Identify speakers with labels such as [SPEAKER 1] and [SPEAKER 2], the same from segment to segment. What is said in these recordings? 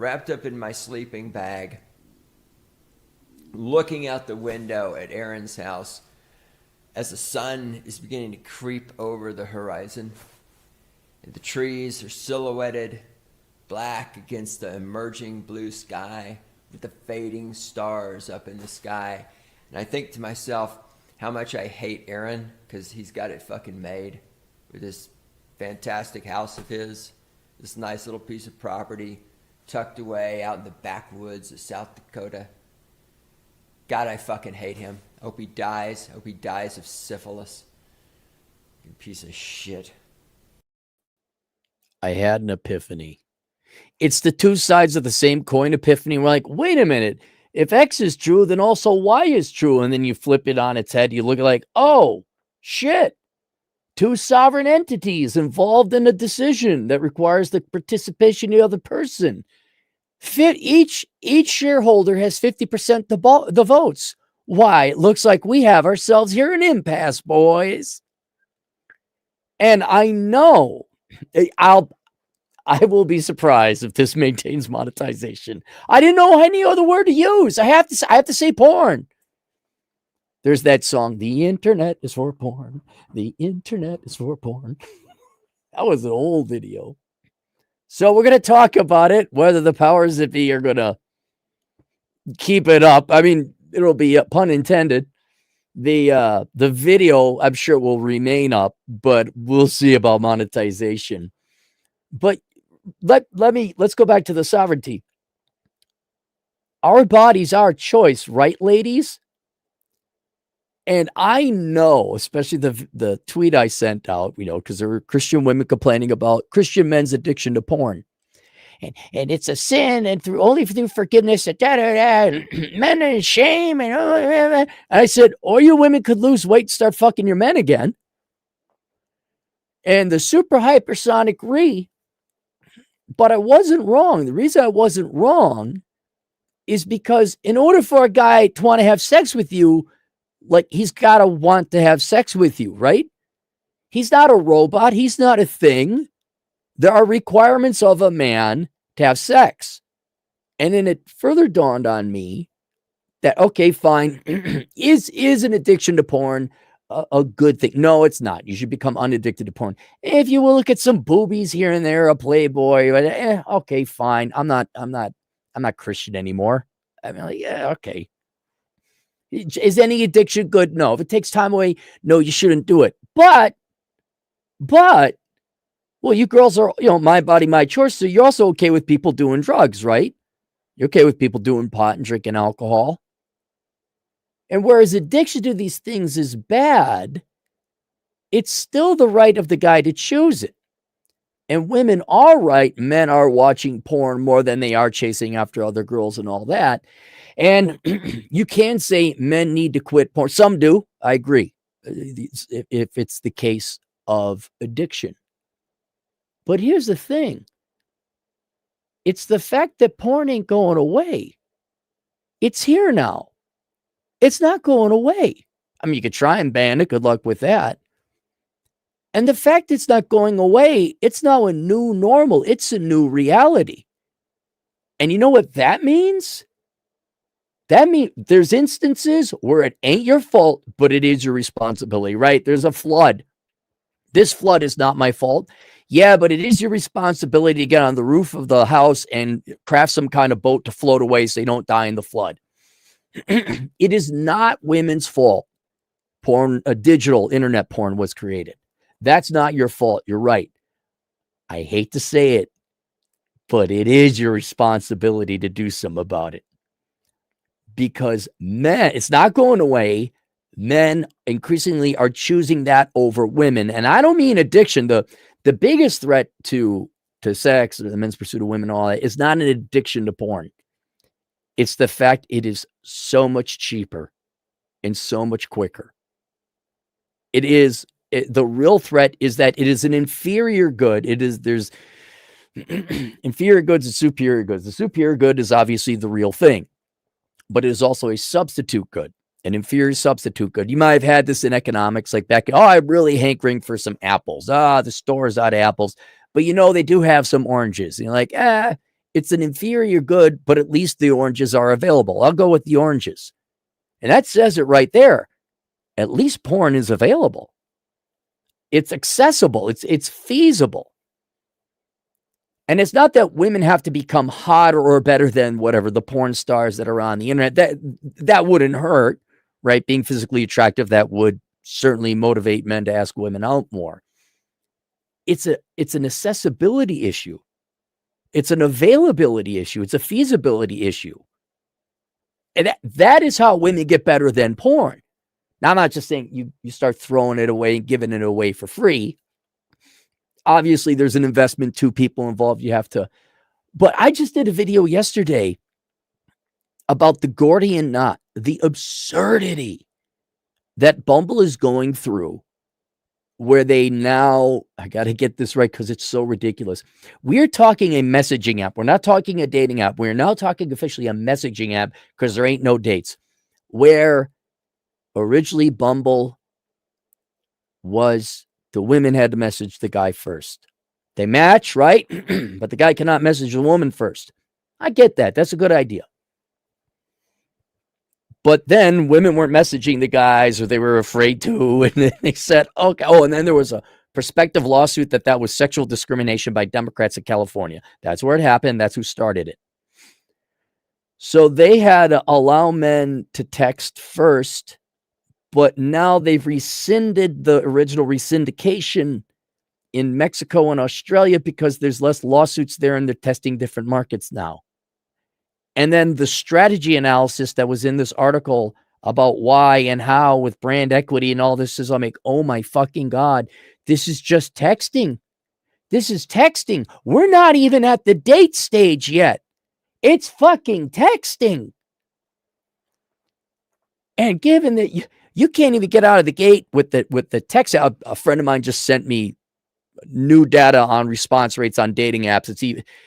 [SPEAKER 1] wrapped up in my sleeping bag, looking out the window at Aaron's house as the sun is beginning to creep over the horizon. And the trees are silhouetted black against the emerging blue sky with the fading stars up in the sky. And I think to myself how much I hate Aaron because he's got it fucking made with this fantastic house of his, this nice little piece of property tucked away out in the backwoods of South Dakota. God, I fucking hate him. I hope he dies. I hope he dies of syphilis. You piece of shit.
[SPEAKER 2] I had an epiphany. It's the two sides of the same coin epiphany. We're like, wait a minute. If X is true, then also Y is true. And then you flip it on its head. You look like, oh, shit. Two sovereign entities involved in a decision that requires the participation of the other person. Each shareholder has 50% the votes. Why? It looks like we have ourselves here an impasse, boys. And I know I will be surprised if this maintains monetization. I didn't know any other word to use. I have to say porn. There's that song, "The Internet is for porn. The Internet is for porn." That was an old video. So we're going to talk about it, whether the powers that be are going to keep it up. I mean, it'll be pun intended. The video, I'm sure, will remain up, but we'll see about monetization. But let's go back to the sovereignty. Our bodies, our choice, right, ladies? And I know, especially the tweet I sent out, because there were Christian women complaining about Christian men's addiction to porn. And it's a sin, and only through forgiveness, men in shame. And I said, or you women could lose weight and start fucking your men again. And the super hypersonic but I wasn't wrong. The reason I wasn't wrong is because in order for a guy to want to have sex with you, like, he's got to want to have sex with you, right? He's not a robot. He's not a thing. There are requirements of a man to have sex. And then it further dawned on me that, okay, fine. Is an addiction to porn a good thing? No, it's not. You should become unaddicted to porn. If you will look at some boobies here and there, a Playboy, okay, fine. I'm not Christian anymore. I mean, like, yeah, okay. Is any addiction good? No. If it takes time away, no, you shouldn't do it. But, well, you girls are, my body, my choice. So you're also okay with people doing drugs, right? You're okay with people doing pot and drinking alcohol. And whereas addiction to these things is bad, it's still the right of the guy to choose it. And women are right. Men are watching porn more than they are chasing after other girls and all that. And you can say men need to quit porn. Some do. I agree. If it's the case of addiction. But here's the thing. It's the fact that porn ain't going away. It's here now. It's not going away. I mean, you could try and ban it. Good luck with that. And the fact it's not going away, it's now a new normal. It's a new reality. And you know what that means? That means there's instances where it ain't your fault, but it is your responsibility, right? There's a flood. This flood is not my fault. Yeah, but it is your responsibility to get on the roof of the house and craft some kind of boat to float away so they don't die in the flood. It is not women's fault. Digital internet porn was created. That's not your fault. You're right. I hate to say it, but it is your responsibility to do something about it. Because men, it's not going away. Men increasingly are choosing that over women. And I don't mean addiction. The biggest threat to sex or the men's pursuit of women and all that is not an addiction to porn. It's the fact it is so much cheaper and so much quicker. The real threat is that it is an inferior good. There's inferior goods and superior goods. The superior good is obviously the real thing, but it is also a substitute good, an inferior substitute good. You might have had this in economics, like back, I'm really hankering for some apples. The store is out of apples, but they do have some oranges. And you're like, It's an inferior good, but at least the oranges are available. I'll go with the oranges. And that says it right there. At least porn is available. It's accessible. It's feasible. And it's not that women have to become hotter or better than whatever the porn stars that are on the internet. That wouldn't hurt, right? Being physically attractive, that would certainly motivate men to ask women out more. It's an accessibility issue. It's an availability issue. It's a feasibility issue. And that is how women get better than porn. Now, I'm not just saying you start throwing it away and giving it away for free. Obviously, there's an investment, 2 people involved. You have to. But I just did a video yesterday about the Gordian knot, the absurdity that Bumble is going through, where they now, I got to get this right because it's so ridiculous. We're talking a messaging app. We're not talking a dating app. We're now talking officially a messaging app because there ain't no dates. Where originally Bumble was the women had to message the guy first. They match, right? But the guy cannot message the woman first. I get that. That's a good idea. But then women weren't messaging the guys, or they were afraid to. And then they said, okay. Oh, and then there was a prospective lawsuit that was sexual discrimination by Democrats in California. That's where it happened. That's who started it. So they had to allow men to text first, but now they've rescinded the original resyndication in Mexico and Australia because there's less lawsuits there and they're testing different markets now. And then the strategy analysis that was in this article about why and how with brand equity and all this is, I'm like, oh my fucking God, this is just texting. This is texting. We're not even at the date stage yet. It's fucking texting. And given that you can't even get out of the gate with the text, a friend of mine just sent me new data on response rates on dating apps.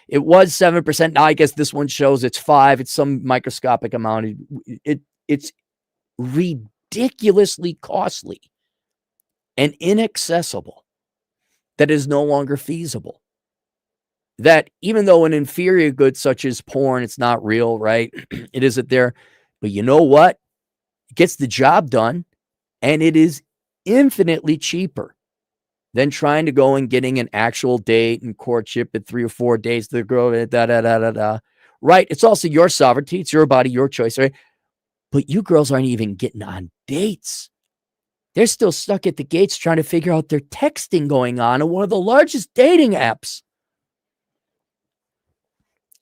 [SPEAKER 2] It was 7%. Now I guess this one shows it's 5%. It's some microscopic amount. It's ridiculously costly and inaccessible that is no longer feasible. That even though an inferior good such as porn, it's not real, right? It isn't there. But you know what? It gets the job done, and it is infinitely cheaper than trying to go and getting an actual date and courtship at 3 or 4 days. The girl, right? It's also your sovereignty. It's your body, your choice, right? But you girls aren't even getting on dates. They're still stuck at the gates trying to figure out their texting going on one of the largest dating apps.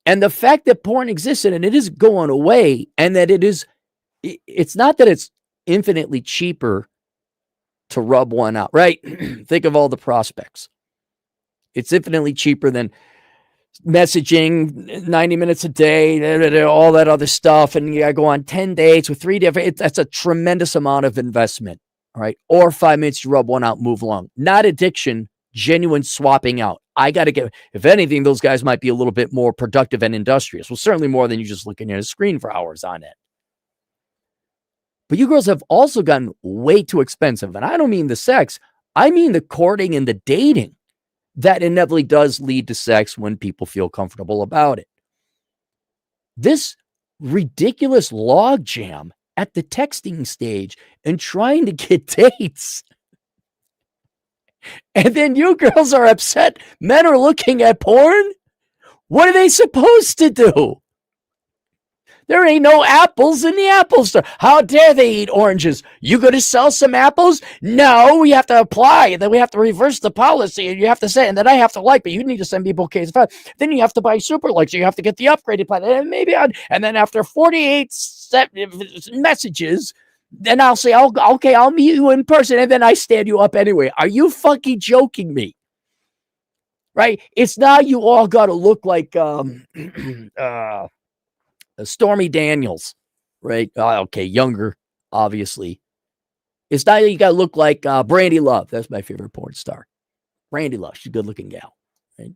[SPEAKER 2] And the fact that porn existed and it is going away, and that it's not that it's infinitely cheaper to rub one out, right? Think of all the prospects. It's infinitely cheaper than messaging 90 minutes a day, all that other stuff. And you got to go on 10 dates with 3 different, that's a tremendous amount of investment, all right? Or 5 minutes, you rub one out, move along. Not addiction, genuine swapping out. I got to get, if anything, those guys might be a little bit more productive and industrious. Well, certainly more than you just looking at a screen for hours on it. But you girls have also gotten way too expensive. And I don't mean the sex. I mean the courting and the dating that inevitably does lead to sex when people feel comfortable about it. This ridiculous logjam at the texting stage and trying to get dates. And then you girls are upset men are looking at porn? What are they supposed to do? There ain't no apples in the Apple store. How dare they eat oranges? You going to sell some apples? No, we have to apply. And then we have to reverse the policy. And you have to say, and then I have to like, but you need to send me bouquets of flowers. Then you have to buy super likes. So you have to get the upgraded plan. And then after 48 messages, then I'll say, okay, I'll meet you in person. And then I stand you up anyway. Are you fucking joking me? Right? It's now you all got to look like, Stormy Daniels, right? Okay, younger, obviously. It's not you got to look like Brandy Love. That's my favorite porn star. Brandy Love, she's a good-looking gal, right?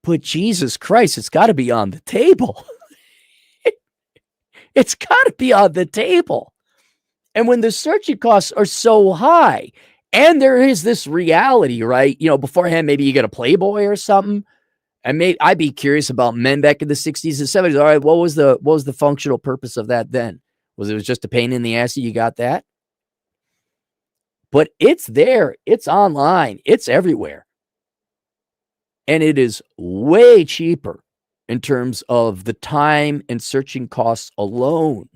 [SPEAKER 2] But Jesus Christ, it's got to be on the table. It's got to be on the table. And when the searching costs are so high, and there is this reality, right? You know, beforehand, maybe you get a Playboy or something. And I'd be curious about men back in the 60s and 70s. All right, what was the functional purpose of that then? Was it just a pain in the ass? You got that? But it's there. It's online. It's everywhere. And it is way cheaper in terms of the time and searching costs alone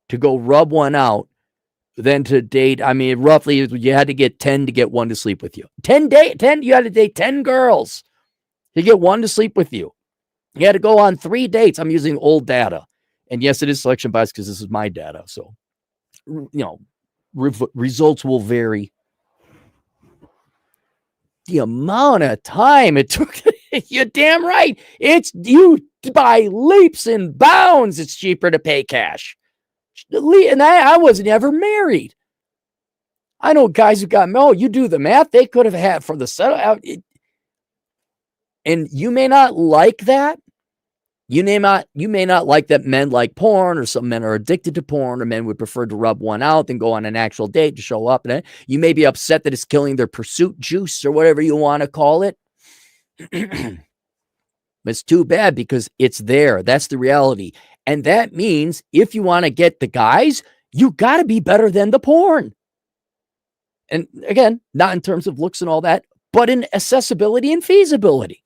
[SPEAKER 2] to go rub one out than to date. I mean, roughly, you had to get 10 to get one to sleep with you. 10, you had to date 10 girls to get one to sleep with you. You had to go on 3 dates. I'm using old data. And yes, it is selection bias because this is my data. So, results will vary. The amount of time it took, you're damn right. It's you by leaps and bounds. It's cheaper to pay cash. And I wasn't ever married. I know guys who got, you do the math, they could have had for the setup. And you may not like that. You may not like that men like porn, or some men are addicted to porn, or men would prefer to rub one out than go on an actual date to show up. And you may be upset that it's killing their pursuit juice or whatever you want to call it. It's too bad because it's there. That's the reality. And that means if you want to get the guys, you got to be better than the porn. And again, not in terms of looks and all that, but in accessibility and feasibility.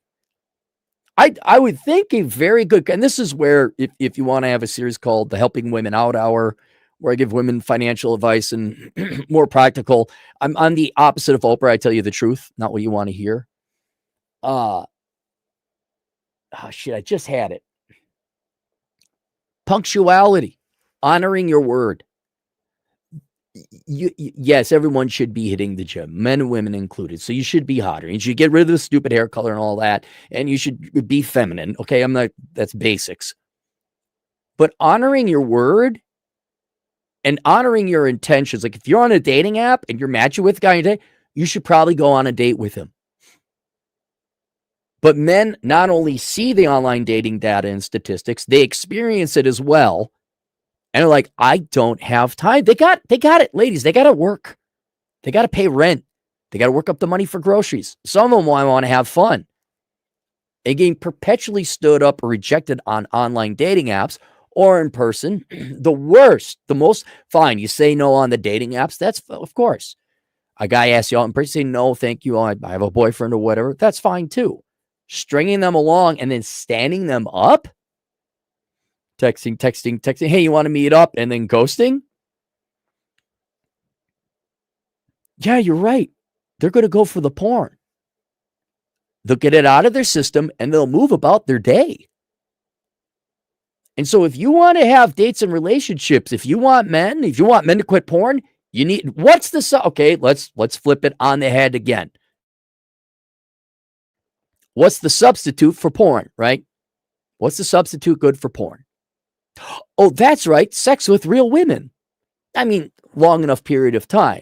[SPEAKER 2] I would think a very good, and this is where if you want to have a series called the Helping Women Out Hour, where I give women financial advice and more practical, I'm on the opposite of Oprah. I tell you the truth, not what you want to hear. I just had it. Punctuality, honoring your word. Yes, everyone should be hitting the gym, men and women included. So you should be hotter. You should get rid of the stupid hair color and all that. And you should be feminine. Okay, that's basics. But honoring your word and honoring your intentions. Like if you're on a dating app and you're matching with a guy today, you should probably go on a date with him. But men not only see the online dating data and statistics, they experience it as well. And they're like, I don't have time. They got it, ladies. They got to work. They got to pay rent. They got to work up the money for groceries. Some of them want to have fun. And getting perpetually stood up or rejected on online dating apps or in person, the worst, the most, fine. You say no on the dating apps. That's, of course. A guy asks you out in person, say no, thank you. I have a boyfriend or whatever. That's fine too. Stringing them along and then standing them up. Texting. Hey, you want to meet up? And then ghosting? Yeah, you're right. They're going to go for the porn. They'll get it out of their system and they'll move about their day. And so if you want to have dates and relationships, if you want men to quit porn, you need, okay, let's flip it on the head again. What's the substitute for porn, right? What's the substitute good for porn? Oh, that's right. Sex with real women. I mean, long enough period of time.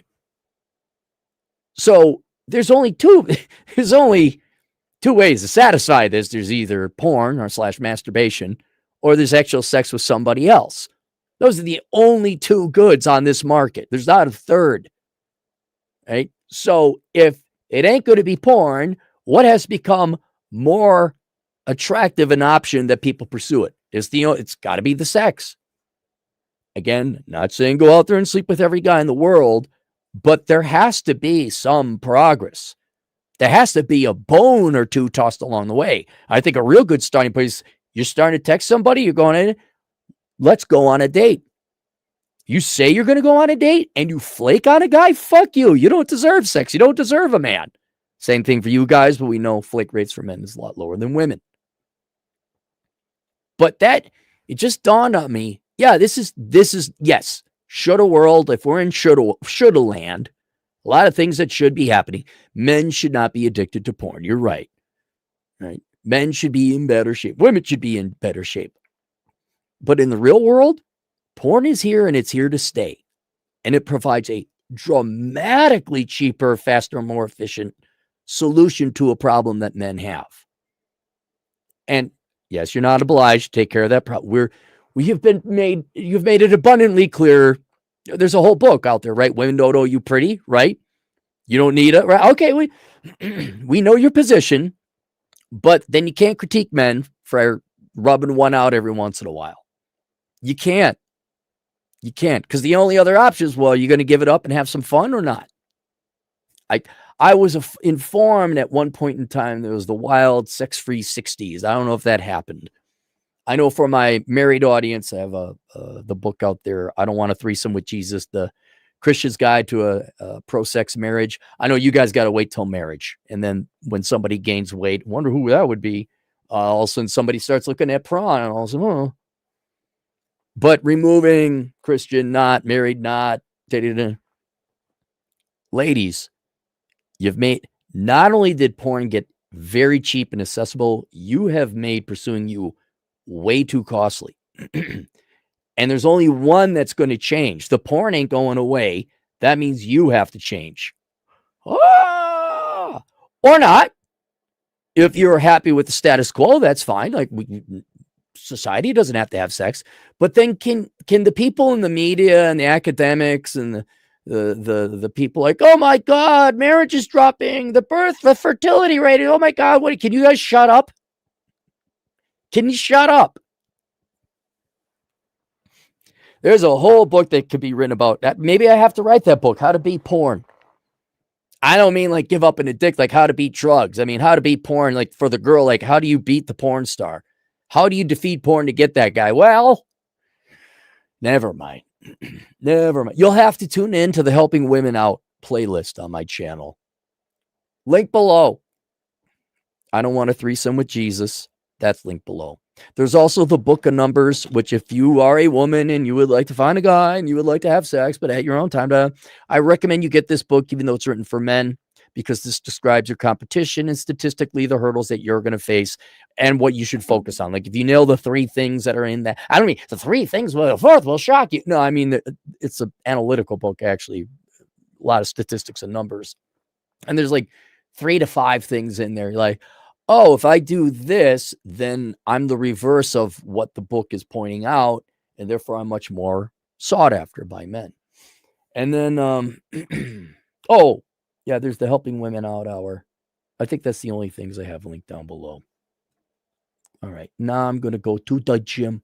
[SPEAKER 2] So there's only two ways to satisfy this. There's either porn or / masturbation, or there's actual sex with somebody else. Those are the only two goods on this market. There's not a third. Right? So if it ain't going to be porn, what has become more attractive an option that people pursue it? It's got to be the sex. Again, not saying go out there and sleep with every guy in the world, but there has to be some progress. There has to be a bone or two tossed along the way. I think a real good starting place, you're starting to text somebody, you're going in, let's go on a date. You say you're going to go on a date and you flake on a guy, fuck you. You don't deserve sex. You don't deserve a man. Same thing for you guys, but we know flake rates for men is a lot lower than women. But it just dawned on me. Yeah, this is yes, shoulda world. If we're in shoulda land, a lot of things that should be happening. Men should not be addicted to porn. You're right. Right? Men should be in better shape. Women should be in better shape. But in the real world, porn is here and it's here to stay. And it provides a dramatically cheaper, faster, more efficient solution to a problem that men have. And yes, you're not obliged to take care of that problem. You've made it abundantly clear. There's a whole book out there, right? Women don't owe you pretty, right? You don't need it, right? Okay, we know your position, But then you can't critique men for rubbing one out every once in a while. You can't. You can't, because the only other option is, well, you're going to give it up and have some fun or not. I was informed at one point in time there was the wild sex-free 60s. I don't know if that happened. I know for my married audience, I have the book out there, I Don't Want a Threesome with Jesus, the Christian's Guide to a Pro-Sex Marriage. I know you guys got to wait till marriage. And then when somebody gains weight, wonder who that would be. All of a sudden somebody starts looking at prawn and all of a sudden, oh. But removing Christian, not married, not ladies, you've made, not only did porn get very cheap and accessible, you have made pursuing you way too costly. And there's only one that's going to change. The porn ain't going away. That means you have to change. Ah! Or not. If you're happy with the status quo, that's fine. Like, society doesn't have to have sex. But then can the people in the media and the academics and the people like, oh my God, marriage is dropping, the fertility rate, oh my God, what, can you guys shut up? Can you shut up? There's a whole book that could be written about that. Maybe I have to write that book, How to Beat Porn. I don't mean like give up and addict, like how to beat drugs. I mean, how to beat porn, like for the girl, like how do you beat the porn star? How do you defeat porn to get that guy? Well, never mind. Never mind. You'll have to tune in to the Helping Women Out playlist on my channel. Link below. I Don't Want a Threesome with Jesus. That's linked below. There's also the Book of Numbers, which if you are a woman and you would like to find a guy and you would like to have sex, but at your own time, I recommend you get this book, even though it's written for men, because this describes your competition and statistically the hurdles that you're going to face and what you should focus on. Like if you nail the 3 things that are in that, I don't mean the 3 things, well, the 4th will shock you. No, I mean, it's an analytical book, actually, a lot of statistics and numbers. And there's like 3 to 5 things in there. You're like, oh, if I do this, then I'm the reverse of what the book is pointing out. And therefore I'm much more sought after by men. And then, oh, yeah, there's the Helping Women Out hour. I think that's the only things I have linked down below. All right. Now I'm going to go to the gym.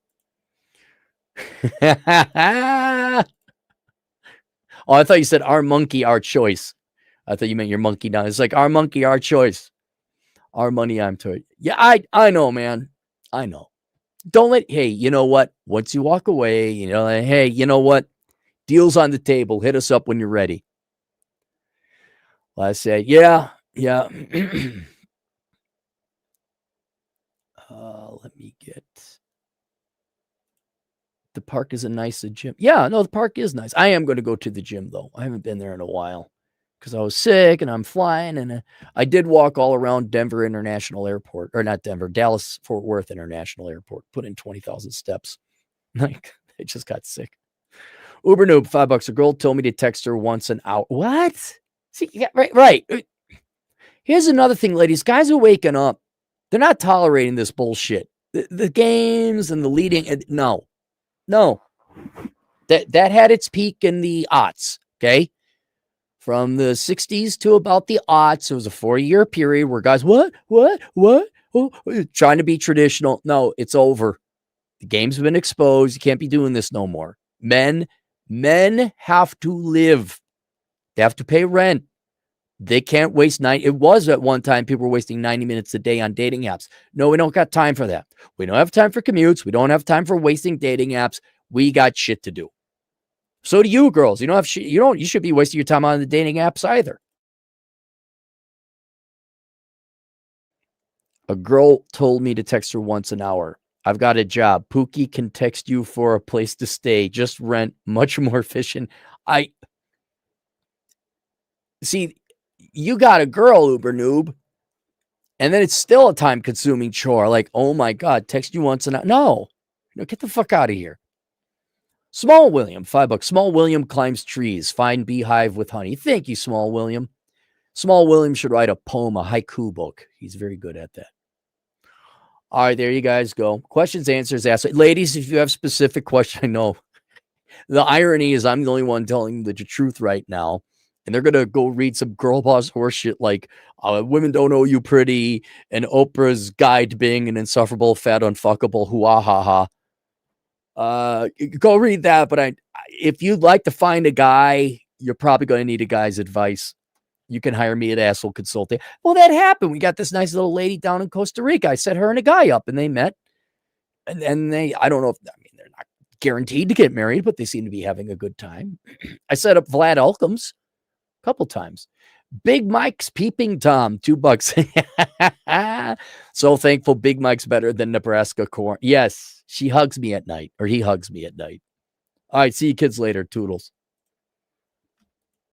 [SPEAKER 2] Oh, I thought you said our monkey, our choice. I thought you meant your monkey down. It's like our monkey, our choice. Our money, I'm to it. Yeah, I know, man. I know. Don't let, hey, you know what? Once you walk away, you know, hey, you know what? Deal's on the table. Hit us up when you're ready. Well, I said, yeah. Let me get, the park is a nice gym. Yeah, no, the park is nice. I am going to go to the gym, though. I haven't been there in a while because I was sick and I'm flying. And I did walk all around Denver International Airport, or not Denver, Dallas Fort Worth International Airport, put in 20,000 steps. Like, I just got sick. Uber Noob, $5. A girl told me to text her once an hour. What? See, yeah, right. Here's another thing, ladies. Guys are waking up. They're not tolerating this bullshit. The games and the leading. No. That had its peak in the aughts, okay? From the 60s to about the aughts, it was a 4-year period where guys, what? Oh, trying to be traditional. No, it's over. The game's been exposed. You can't be doing this no more. Men have to live. They have to pay rent. They can't waste 90. It was at one time people were wasting 90 minutes a day on dating apps. No, we don't got time for that. We don't have time for commutes. We don't have time for wasting dating apps. We got shit to do. So do you girls. You don't have shit. You should be wasting your time on the dating apps either. A girl told me to text her once an hour. I've got a job. Pookie can text you for a place to stay. Just rent. Much more efficient. See, you got a girl, Uber Noob, and then it's still a time-consuming chore. Like, oh my God, text you once an hour. No, get the fuck out of here. Small William, $5. Small William climbs trees. Find beehive with honey. Thank you, Small William. Small William should write a poem, a haiku book. He's very good at that. All right, there you guys go. Questions, answers, asked. Ladies, if you have specific questions, I know the irony is I'm the only one telling the truth right now. And they're going to go read some girl boss horse shit like Women Don't Know You Pretty and Oprah's Guide to Being an Insufferable, Fat, Unfuckable, hoo-ah, ha-ha. Go read that. But if you'd like to find a guy, you're probably going to need a guy's advice. You can hire me at Asshole Consulting. Well, that happened. We got this nice little lady down in Costa Rica. I set her and a guy up, and they met. And then I don't know if, they're not guaranteed to get married, but they seem to be having a good time. I set up Vlad Elkins a couple times. Big Mike's Peeping Tom, $2. So thankful Big Mike's better than Nebraska corn. Yes, she hugs me at night, or he hugs me at night. All right, see you kids later. Toodles.